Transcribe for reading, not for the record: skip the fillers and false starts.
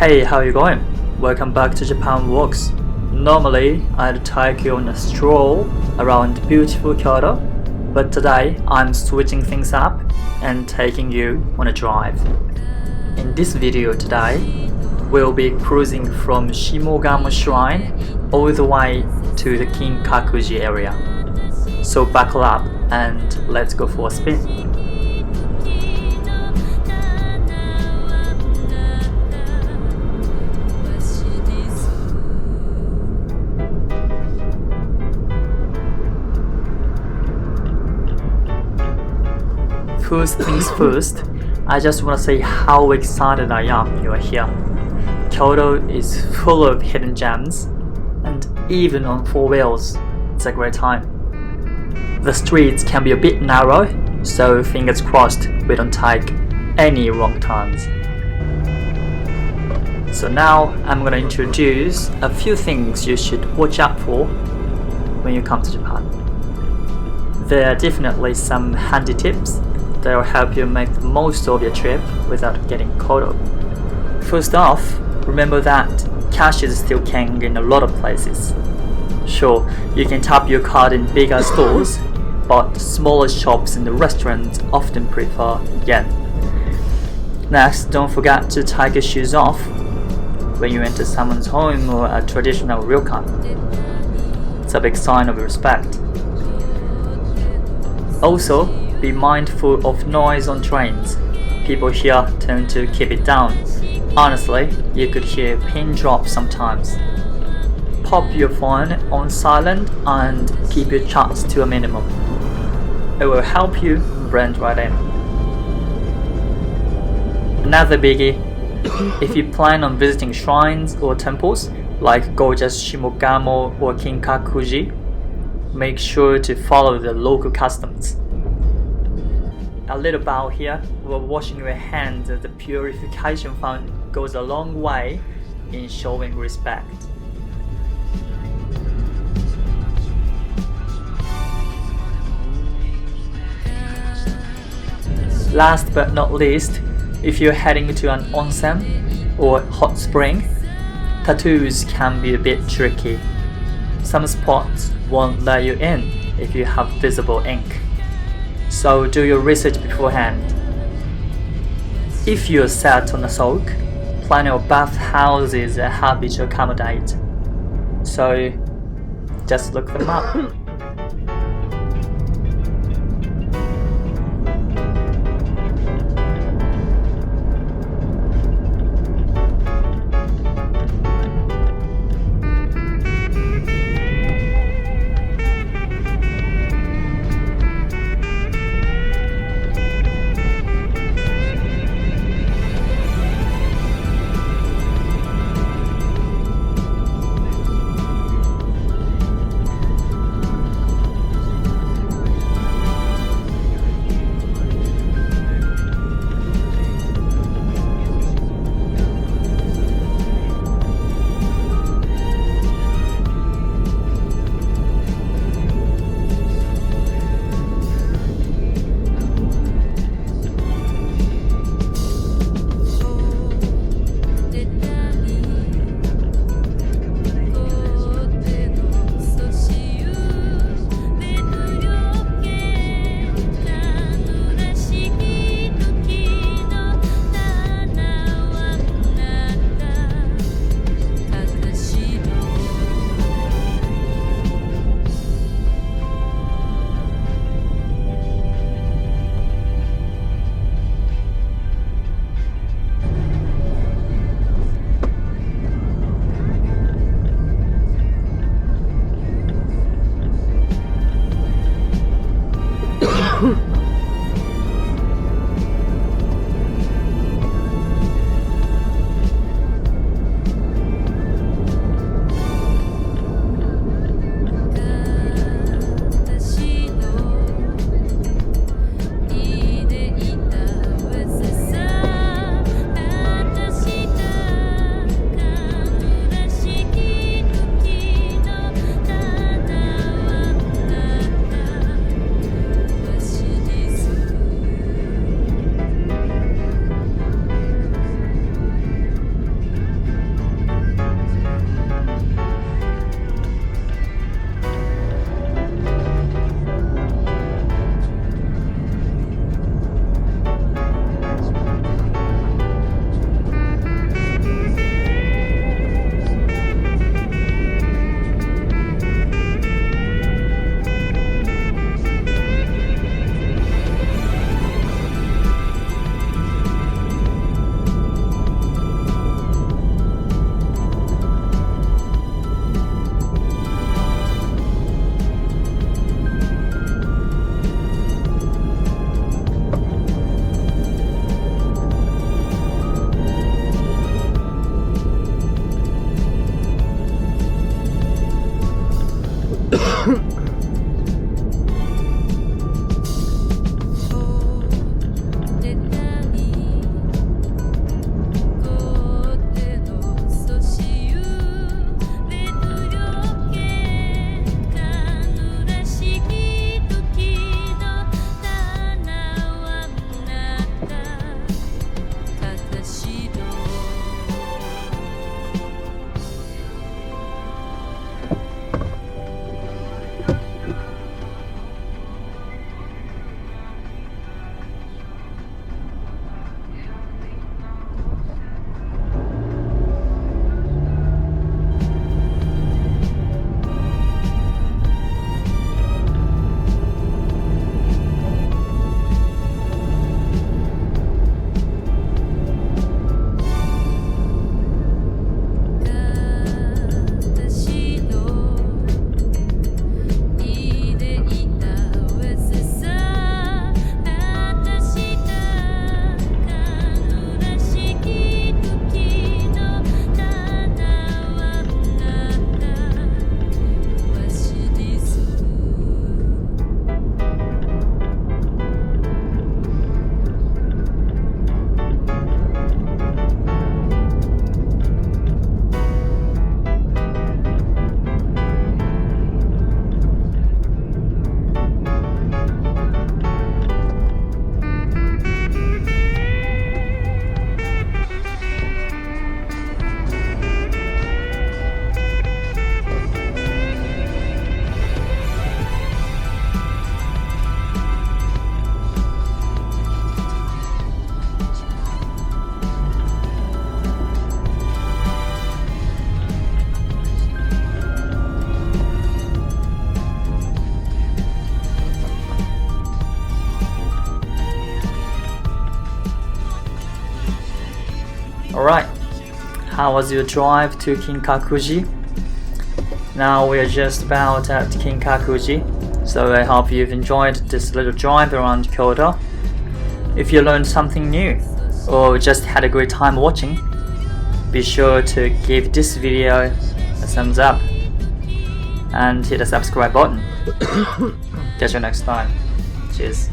Hey, how you going? Welcome back to Japan Walks. Normally, I'd take you on a stroll around beautiful Kyoto, but today I'm switching things up and taking you on a drive. In this video today, we'll be cruising from Shimogamo Shrine all the way to the Kinkaku-ji area. So buckle up and let's go for a spin. First things first, I just want to say how excited I am you are here. Kyoto is full of hidden gems, and even on four wheels, it's a great time. The streets can be a bit narrow, so fingers crossed we don't take any wrong turns. So now I'm going to introduce a few things you should watch out for when you come to Japan. There are definitely some handy tips that will help you make the most of your trip without getting caught up. First off, remember that cash is still king in a lot of places. Sure, you can tap your card in bigger stores, but smaller shops and restaurants often prefer yen. Next, don't forget to take your shoes off when you enter someone's home or a traditional ryokan. It's a big sign of respect. Also, be mindful of noise on trains. People here tend to keep it down. Honestly, you could hear a pin drop sometimes. Pop your phone on silent and keep your chats to a minimum. It will help you blend right in. Another biggie, if you plan on visiting shrines or temples like gorgeous Shimogamo or Kinkaku-ji, make sure to follow the local customs. A little bow here while washing your hands at the purification fountain goes a long way in showing respect. Last but not least, if you're heading to an onsen or hot spring, tattoos can be a bit tricky. Some spots won't let you in if you have visible ink. So do your research beforehand. If you're set on a soak, plenty of bathhouses are happy to accommodate. So just look them up. Alright, how was your drive to Kinkaku-ji? Now we're just about at Kinkaku-ji, so I hope you've enjoyed this little drive around Kyoto. If you learned something new, or just had a great time watching, be sure to give this video a thumbs up and hit the subscribe button. Catch you next time. Cheers.